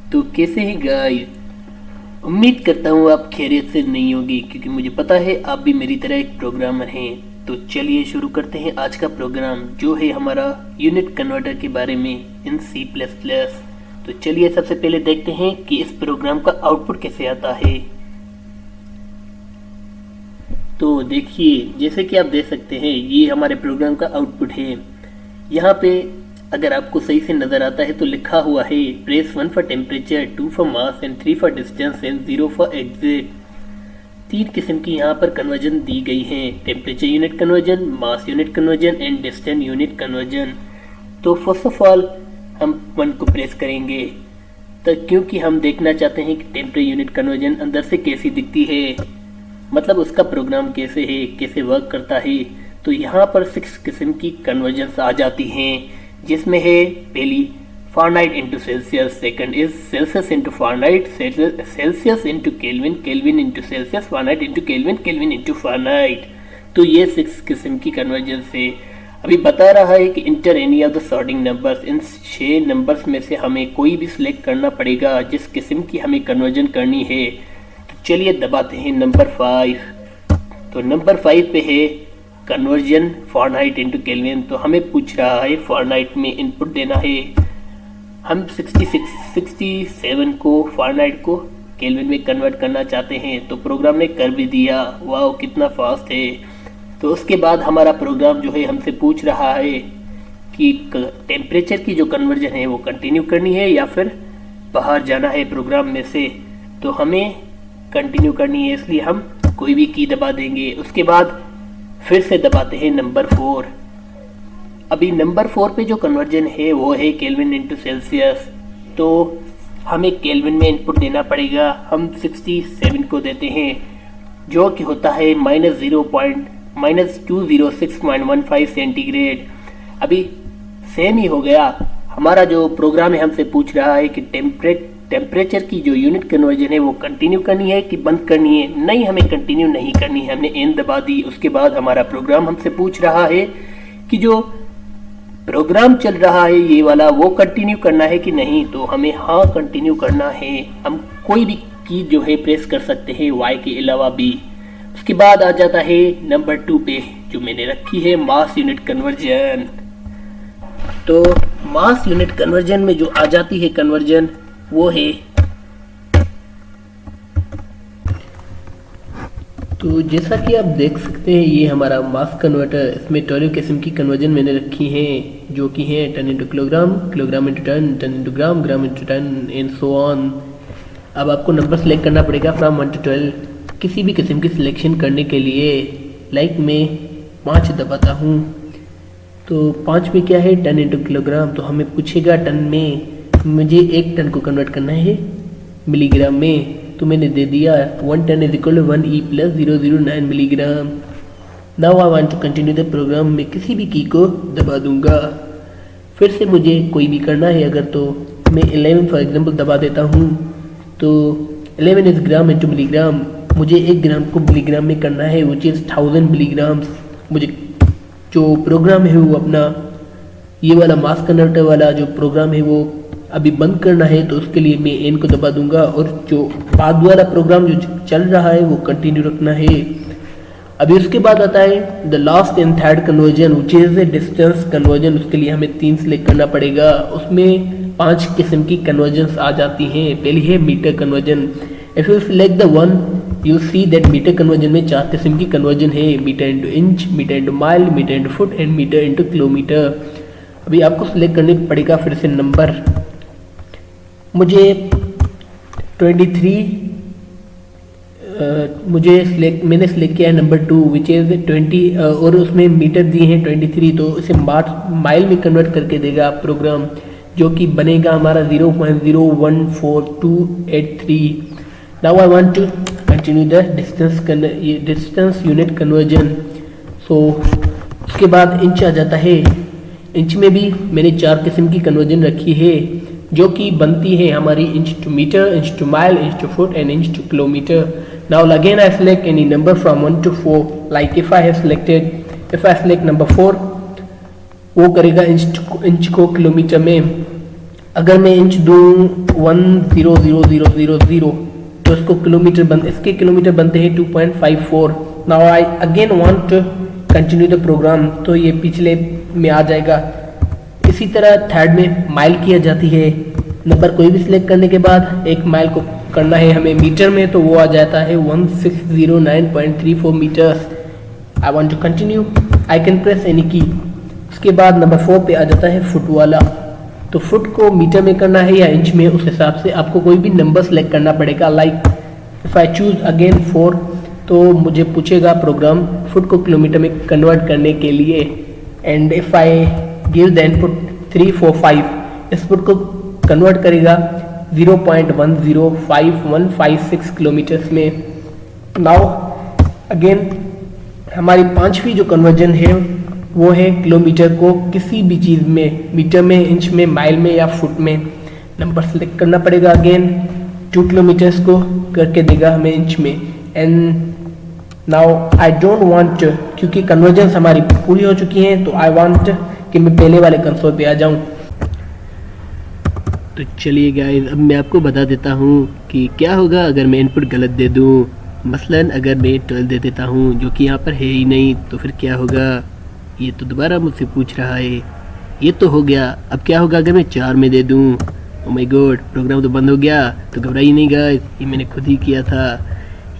तो कैसे हैं गाइस। उम्मीद करता हूँ आप खैरियत से नहीं होगी, क्योंकि मुझे पता है आप भी मेरी तरह एक प्रोग्रामर हैं। तो चलिए शुरू करते हैं आज का प्रोग्राम, जो है हमारा यूनिट कन्वर्टर के बारे में इन C++। तो चलिए सबसे पहले देखते हैं कि इस प्रोग्राम का आउटपुट कैसे आता है। तो देखिए, जैसे कि आप देख सकते हैं, ये हमारे प्रोग्राम का आउटपुट है। यहाँ पे अगर आपको सही से नजर आता है तो लिखा हुआ है press 1 for temperature, 2 for mass and 3 for distance and 0 for exit. 3 किस्म की यहाँ पर कन्वर्जन दी गई हैं, temperature unit conversion, mass unit conversion and distance unit conversion. तो फर्स्ट ऑफ ऑल हम 1 को प्रेस करेंगे, तो क्योंकि हम देखना चाहते हैं कि टेम्परेचर यूनिट कन्वर्जन अंदर से कैसी दिखती है, मतलब उसका प्रोग्राम कैसे है, कैसे वर्क करता है। तो यहाँ पर 6 किस्म की कन्वर्जन आ जाती हैं, जिसमें है पहली Fahrenheit into Celsius, second is Celsius into Fahrenheit, Celsius into kelvin, kelvin into Celsius, Fahrenheit into kelvin, kelvin into Fahrenheit. तो ये 6 किस्म की कन्वर्जन है। अभी बता रहा है कि inter any of the sorting numbers, in 6 numbers में से हमें कोई भी सिलेक्ट करना पड़ेगा जिस किस्म की हमें कन्वर्जन करनी है। तो चलिए दबाते हैं नंबर 5। तो नंबर 5 पे है कन्वर्जन फारेनहाइट इंटू केल्विन। तो हमें पूछ रहा है फारेनहाइट में इनपुट देना है। हम 67 को फारेनहाइट को केल्विन में कन्वर्ट करना चाहते हैं, तो प्रोग्राम ने कर भी दिया। वाह, कितना फास्ट है। तो उसके बाद हमारा प्रोग्राम जो है हमसे पूछ रहा है कि टेम्परेचर की जो कन्वर्जन है वो कंटिन्यू करनी है या फिर बाहर जाना है प्रोग्राम में से। तो हमें कंटिन्यू करनी है, इसलिए हम कोई भी की दबा देंगे। उसके बाद फिर से दबाते हैं नंबर 4। अभी नंबर 4 पे जो कन्वर्जन है वो है केल्विन इंटू सेल्सियस। तो हमें केल्विन में इनपुट देना पड़ेगा। हम 67 को देते हैं, जो कि होता है -206.15 सेंटीग्रेड। अभी सेम ही हो गया। हमारा जो प्रोग्राम है हमसे पूछ रहा है कि टेम्परेचर की जो यूनिट कन्वर्जन है वो कंटिन्यू करनी है कि बंद करनी है। नहीं, हमें कंटिन्यू नहीं करनी है, हमने एन दबा दी। उसके बाद हमारा प्रोग्राम हमसे पूछ रहा है कि जो प्रोग्राम चल रहा है ये वाला, वो कंटिन्यू करना है कि नहीं। तो हमें हाँ कंटिन्यू करना है। हम कोई भी की जो है प्रेस कर सकते हैं वाई के अलावा भी। उसके बाद आ जाता है नंबर 2 पे, जो मैंने रखी है मास यूनिट कन्वर्जन। तो मास यूनिट कन्वर्जन में जो आ जाती है कन्वर्जन वो है, तो जैसा कि आप देख सकते हैं ये हमारा मास कन्वर्टर। इसमें 12 किस्म की कन्वर्जन मैंने रखी हैं, जो कि हैं ton into kilogram, kilogram into ton, ton into gram, gram into ton and so on. अब आपको नंबर सेलेक्ट करना पड़ेगा फ्रॉम 1 to 12 किसी भी किस्म की सिलेक्शन करने के लिए। लाइक मैं 5 दबाता हूँ, तो 5 में क्या है, टन इंटू किलोग्राम। तो हमें पूछेगा टन में, मुझे 1 टन को कन्वर्ट करना है मिलीग्राम में। तो मैंने दे दिया 1 ton is equal to 1E + 009 milligram. Now I want to continue the program. मैं किसी भी की को दबा दूंगा। फिर से मुझे कोई भी करना है अगर, तो मैं 11 फॉर एग्जांपल दबा देता हूँ। तो 11 इज ग्राम इंटू मिलीग्राम। मुझे 1 ग्राम को मिलीग्राम में करना है, विच इज़ 1000 मिलीग्राम्स। मुझे जो प्रोग्राम है वो अपना ये वाला मास कन्वर्टर वाला जो प्रोग्राम है वो अभी बंद करना है, तो उसके लिए मैं एन को दबा दूंगा। और जो बाद वाला प्रोग्राम जो चल रहा है वो कंटिन्यू रखना है। अभी उसके बाद आता है the last and third conversion, which is distance conversion. उसके लिए हमें 3 सिलेक्ट करना पड़ेगा। उसमें 5 किस्म की कन्वर्जन आ जाती हैं। पहली है metre conversion. If you select the one, you see that metre conversion में 4 किस्म की कन्वर्जन है, metre into inch, metre into mile, metre into foot and metre into kilometre. अभी आपको सिलेक्ट करने पड़ेगा फिर से नंबर। मुझे 23 मैंने सिलेक्ट किया है नंबर 2, विच इज़ 20 और उसमें मीटर दिए हैं 23। तो इसे माइल में कन्वर्ट करके देगा प्रोग्राम, जो कि बनेगा हमारा 0.014283। Now I want to continue the distance unit conversion. So उसके बाद इंच आ जाता है। इंच में भी मैंने 4 किस्म की कन्वर्जन रखी है, जो कि बनती है हमारी inch to metre, inch to mile, inch to foot and inch to kilometre. Now again I select any number from 1 to 4। Like if I select number 4, वो करेगा इंच को किलोमीटर में। अगर मैं इंच दूँ 100,000 तो इसको इसके किलोमीटर बनते हैं 2.54। Now I again want to continue the program, तो ये पिछले में आ जाएगा। इसी तरह थर्ड में माइल किया जाती है। नंबर कोई भी सिलेक्ट करने के बाद एक माइल को करना है हमें मीटर में, तो वो आ जाता है 1609.34 metres. I want to continue, I can press any key. उसके बाद नंबर 4 पे आ जाता है फुट वाला, तो फुट को मीटर में करना है या इंच में, उस हिसाब से आपको कोई भी नंबर सेलेक्ट करना पड़ेगा। Like if I choose again 4, तो मुझे पूछेगा प्रोग्राम फुट को किलोमीटर में कन्वर्ट करने के लिए। And if I give the input 3, 4, 5, इस फुट को कन्वर्ट करेगा 0.105156 किलोमीटर्स में। नाउ अगेन हमारी पांचवी जो कन्वर्जन है वो है किलोमीटर को किसी भी चीज़ में, मीटर में, इंच में, माइल में या फुट में नंबर सेलेक्ट करना पड़ेगा। अगेन 2 किलोमीटर्स को करके देगा हमें इंच में। And now I don't want, क्योंकि कन्वर्जन हमारी पूरी हो चुकी हैं, तो आई वांट कि मैं पहले वाले कंसोल पे आ जाऊं। तो चलिए गाइस, अब मैं आपको बता देता हूं कि क्या होगा अगर मैं इनपुट गलत दे दूं। मसलन अगर मैं 12 दे देता हूं, जो कि यहाँ पर है ही नहीं, तो फिर क्या होगा। ये तो दोबारा मुझसे पूछ रहा है। ये तो हो गया। अब क्या होगा अगर मैं 4 में दे दूं। ओ माय गॉड, प्रोग्राम तो बंद हो गया। तो घबराइए नहीं गाइस, ये मैंने खुद ही किया था,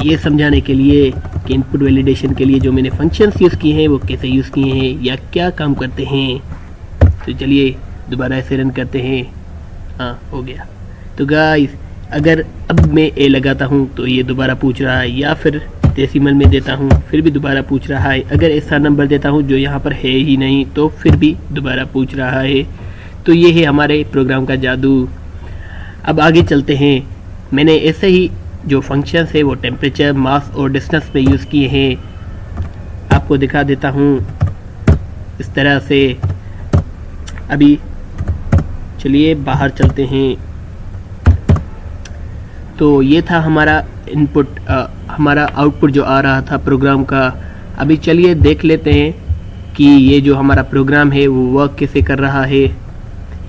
ये समझाने के लिए कि इनपुट वैलिडेशन के लिए जो मैंने फंक्शंस यूज़ किए हैं वो कैसे यूज़ किए हैं या क्या काम करते हैं। तो चलिए दोबारा ऐसे रन करते हैं। हाँ, हो गया। तो गाइस, अगर अब मैं ए लगाता हूँ तो ये दोबारा पूछ रहा है, या फिर डेसिमल में देता हूँ फिर भी दोबारा पूछ रहा है। अगर ऐसा नंबर देता हूँ जो यहाँ पर है ही नहीं, तो फिर भी दोबारा पूछ रहा है। तो ये है हमारे प्रोग्राम का जादू। अब आगे चलते हैं। मैंने ऐसे ही जो फंक्शंस है वो टेम्परेचर, मास और डिस्टेंस पे यूज़ किए हैं। आपको दिखा देता हूँ इस तरह से। अभी चलिए बाहर चलते हैं। तो ये था हमारा इनपुट, हमारा आउटपुट जो आ रहा था प्रोग्राम का। अभी चलिए देख लेते हैं कि ये जो हमारा प्रोग्राम है वो वर्क कैसे कर रहा है,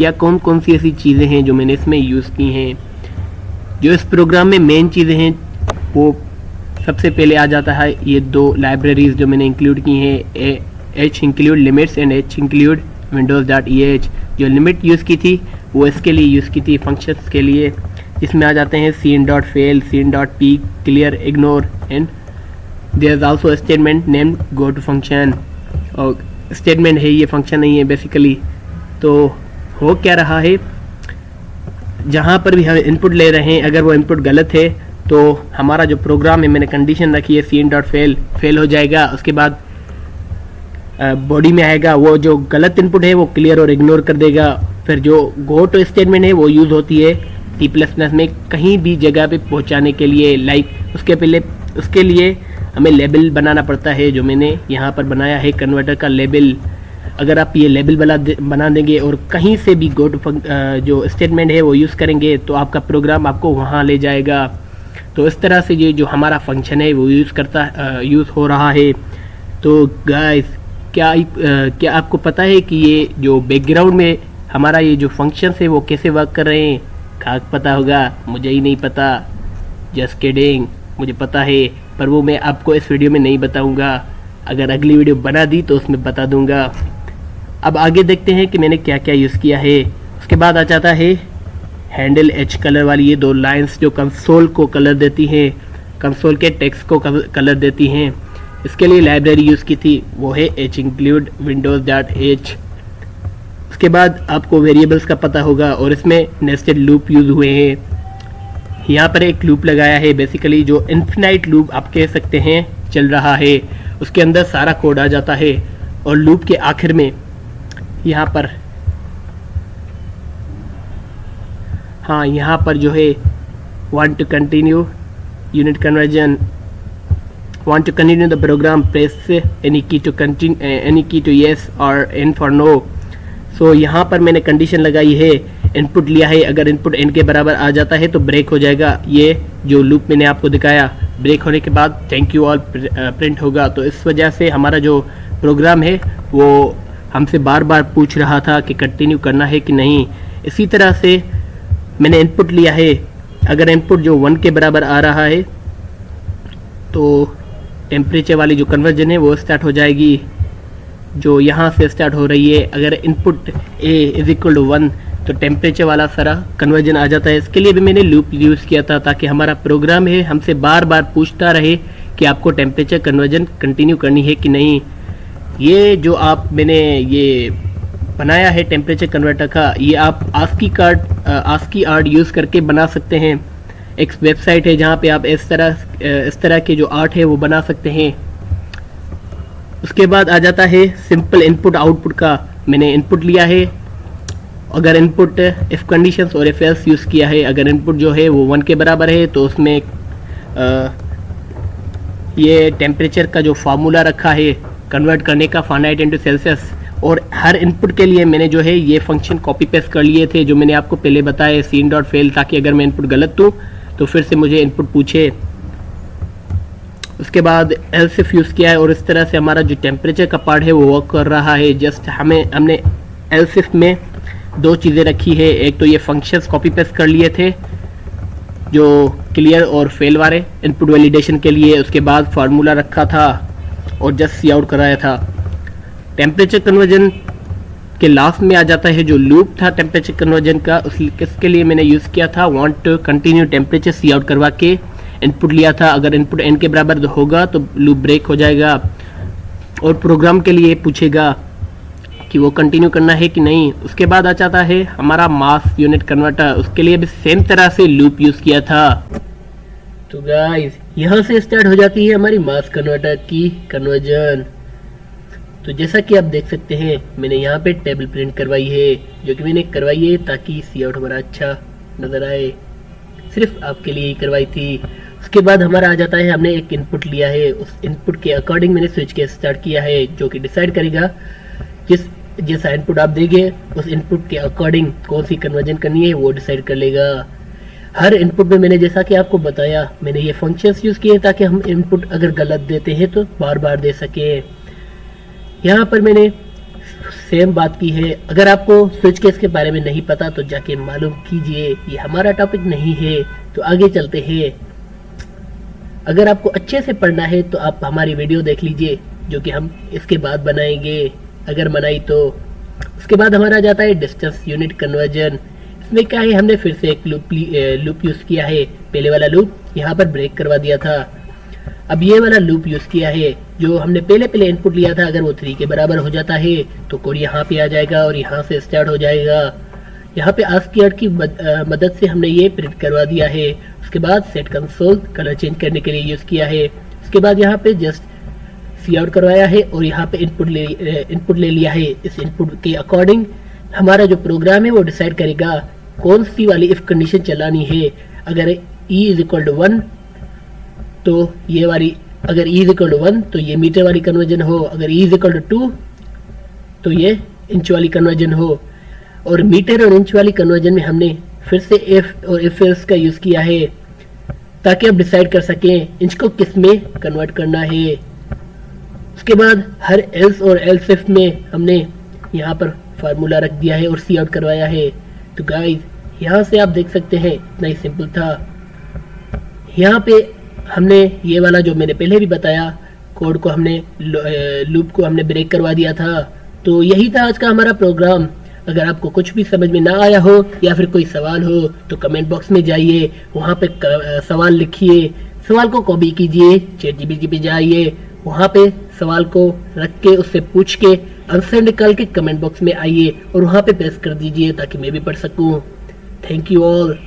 या कौन कौन सी ऐसी चीज़ें हैं जो मैंने इसमें यूज़ की हैं। जो इस प्रोग्राम में मेन चीज़ें हैं वो सबसे पहले आ जाता है ये 2 लाइब्रेरीज जो मैंने इंक्लूड की हैं, H include limits and H include windows.eh। जो लिमिट यूज़ की थी वो इसके लिए यूज़ की थी, फंक्शंस के लिए, जिसमें आ जाते हैं scene.fail, scene.p, clear, ignore and there is also statement name go to function. और स्टेटमेंट है, ये फंक्शन नहीं है बेसिकली। तो हो क्या रहा है, जहाँ पर भी हम इनपुट ले रहे हैं, अगर वो इनपुट गलत है तो हमारा जो प्रोग्राम है, मैंने कंडीशन रखी है scene.fail, फेल हो जाएगा। उसके बाद बॉडी में आएगा, वो जो गलत इनपुट है वो क्लियर और इग्नोर कर देगा। फिर जो गो टू स्टेटमेंट है वो यूज़ होती है C++ में कहीं भी जगह पे पहुंचाने के लिए। लाइक उसके लिए हमें लेबल बनाना पड़ता है, जो मैंने यहाँ पर बनाया है कन्वर्टर का लेबल। अगर आप ये लेबल बना देंगे और कहीं से भी गो टू जो स्टेटमेंट है वो यूज़ करेंगे, तो आपका प्रोग्राम आपको वहाँ ले जाएगा। तो इस तरह से ये जो हमारा फंक्शन है वो यूज़ हो रहा है। तो गाइस, क्या आपको पता है कि ये जो बैकग्राउंड में हमारा ये जो फंक्शंस है वो कैसे वर्क कर रहे हैं? खाक पता होगा, मुझे ही नहीं पता। जस्ट किडिंग, मुझे पता है, पर वो मैं आपको इस वीडियो में नहीं बताऊंगा। अगर अगली वीडियो बना दी तो उसमें बता दूंगा। अब आगे देखते हैं कि मैंने क्या क्या यूज़ किया है। उसके बाद आ जाता है हैंडल एच कलर वाली ये 2 लाइंस जो कंसोल को कलर देती हैं, कंसोल के टेक्स्ट को कलर देती हैं। इसके लिए लाइब्रेरी यूज़ की थी, वो है h include windows.h। उसके बाद आपको वेरिएबल्स का पता होगा और इसमें नेस्टेड लूप यूज़ हुए हैं। यहाँ पर एक लूप लगाया है, बेसिकली जो इन्फिनाइट लूप आप कह सकते हैं चल रहा है। उसके अंदर सारा कोड आ जाता है और लूप के आखिर में यहाँ पर यहाँ पर जो है want to continue unit conversion, want to continue the program, press any key to continue, any key to yes or n for no। सो यहाँ पर मैंने कंडीशन लगाई है, इनपुट लिया है, अगर इनपुट n के बराबर आ जाता है तो ब्रेक हो जाएगा। ये जो लूप मैंने आपको दिखाया, ब्रेक होने के बाद थैंक यू ऑल प्रिंट होगा। तो इस वजह से हमारा जो प्रोग्राम है वो हमसे बार बार पूछ रहा था कि कंटिन्यू करना है कि नहीं। इसी तरह से मैंने इनपुट लिया है, अगर इनपुट जो 1 के बराबर आ रहा है तो टेम्परेचर वाली जो कन्वर्जन है वो स्टार्ट हो जाएगी, जो यहाँ से स्टार्ट हो रही है। अगर input A is equal to 1 तो टेम्परेचर वाला सारा कन्वर्जन आ जाता है। इसके लिए भी मैंने लूप यूज़ किया था ताकि हमारा प्रोग्राम है हमसे बार बार पूछता रहे कि आपको टेम्परेचर कन्वर्जन कंटिन्यू करनी है कि नहीं। ये जो मैंने ये बनाया है टेम्परेचर कन्वर्टर का, ये आप आस्की आर्ट यूज़ करके बना सकते हैं। एक वेबसाइट है जहाँ पे आप इस तरह के जो आर्ट है वो बना सकते हैं। उसके बाद आ जाता है सिंपल इनपुट आउटपुट का। मैंने इनपुट लिया है, अगर इनपुट इफ कंडीशंस और इफ एल्स यूज़ किया है। अगर इनपुट जो है वो 1 के बराबर है तो उसमें ये टेम्परेचर का जो फार्मूला रखा है कन्वर्ट करने का फ़ारेनहाइट इनटू सेल्सियस, और हर इनपुट के लिए मैंने जो है ये फंक्शन कॉपी पेस्ट कर लिए थे जो मैंने आपको पहले बताया scene.fail, ताकि अगर मैं इनपुट गलत दूँ तो फिर से मुझे इनपुट पूछे। उसके बाद एल्स इफ यूज़ किया है और इस तरह से हमारा जो टेम्परेचर का पार्ट है वो वर्क कर रहा है। जस्ट हमने एल्स इफ में 2 चीज़ें रखी है, एक तो ये फंक्शंस कॉपी पेस्ट कर लिए थे जो क्लियर और फेल वाले इनपुट वैलिडेशन के लिए, उसके बाद फार्मूला रखा था और जस्ट सी आउट कराया था। टेम्परेचर कन्वर्जन के लास्ट में आ जाता है जो लूप था टेम्परेचर कन्वर्जन का, उसके लिए मैंने यूज़ किया था want to continue temperature cout करवा के इनपुट लिया था। अगर इनपुट n के बराबर होगा तो लूप ब्रेक हो जाएगा और प्रोग्राम के लिए पूछेगा कि वो कंटिन्यू करना है कि नहीं। उसके बाद आ जाता है हमारा मास यूनिट कन्वर्टर, उसके लिए भी सेम तरह से लूप यूज़ किया था। तो गाइस यहाँ से स्टार्ट हो जाती है हमारी मास कन्वर्टर की कन्वर्जन। तो जैसा कि आप देख सकते हैं मैंने यहाँ पे टेबल प्रिंट करवाई है, जो कि मैंने करवाई है ताकि सी आउट हमारा अच्छा नज़र आए, सिर्फ आपके लिए ही करवाई थी। उसके बाद हमारा आ जाता है हमने एक इनपुट लिया है, उस इनपुट के अकॉर्डिंग मैंने स्विच के स्टार्ट किया है, जो कि डिसाइड करेगा जैसा इनपुट आप देंगे उस इनपुट के अकॉर्डिंग कौन सी कन्वर्जन करनी है वो डिसाइड कर लेगा। हर इनपुट में मैंने जैसा कि आपको बताया मैंने ये फंक्शंस यूज़ किए ताकि हम इनपुट अगर गलत देते हैं तो बार बार दे सकें। यहाँ पर मैंने सेम बात की है। अगर आपको स्विच केस के बारे में नहीं पता तो जाके मालूम कीजिए, ये हमारा टॉपिक नहीं है। तो आगे चलते हैं। अगर आपको अच्छे से पढ़ना है तो आप हमारी वीडियो देख लीजिए जो कि हम इसके बाद बनाएंगे, अगर बनाई तो। उसके बाद हमारा जाता है डिस्टेंस यूनिट कन्वर्जन। इसमें क्या है, हमने फिर से एक लूप यूज़ किया है। पहले वाला लूप यहाँ पर ब्रेक करवा दिया था, अब ये वाला लूप यूज़ किया है। जो हमने पहले इनपुट लिया था अगर वो 3 के बराबर हो जाता है तो कोड यहाँ पे आ जाएगा और यहाँ से स्टार्ट हो जाएगा। यहाँ पे आस्की आर्ट की मदद से हमने ये प्रिंट करवा दिया है। उसके बाद सेट कंसोल कलर चेंज करने के लिए यूज़ किया है। उसके बाद यहाँ पे जस्ट सी आउट करवाया है और यहाँ पे इनपुट ले लिया है। इस इनपुट के अकॉर्डिंग हमारा जो प्रोग्राम है वो डिसाइड करेगा कौन सी वाली इफ कंडीशन चलानी है। अगर e इज इक्वल टू 1 तो ये वाली, अगर e इज इक्वल टू 1 तो ये मीटर वाली कन्वर्जन हो, अगर e इज इक्वल टू 2 तो ये इंच वाली कन्वर्जन हो। और मीटर और इंच वाली कन्वर्जन में हमने फिर से एफ और एफ एल्स का यूज़ किया है ताकि आप डिसाइड कर सकें इंच को किस में कन्वर्ट करना है। उसके बाद हर एल्स और एल्स इफ में हमने यहाँ पर फार्मूला रख दिया है और सी आउट करवाया है। तो गाइस यहाँ से आप देख सकते हैं इतना ही सिंपल था। यहाँ पे हमने ये वाला जो मैंने पहले भी बताया कोड को हमने लूप को हमने ब्रेक करवा दिया था। तो यही था आज का हमारा प्रोग्राम। अगर आपको कुछ भी समझ में ना आया हो या फिर कोई सवाल हो तो कमेंट बॉक्स में जाइए, वहाँ पे सवाल लिखिए, सवाल को कॉपी कीजिए, ChatGPT पे जाइए, वहाँ पे सवाल को रख के उससे पूछ के आंसर निकाल के कमेंट बॉक्स में आइए और वहाँ पे पेस्ट कर दीजिए ताकि मैं भी पढ़ सकूँ। Thank you all.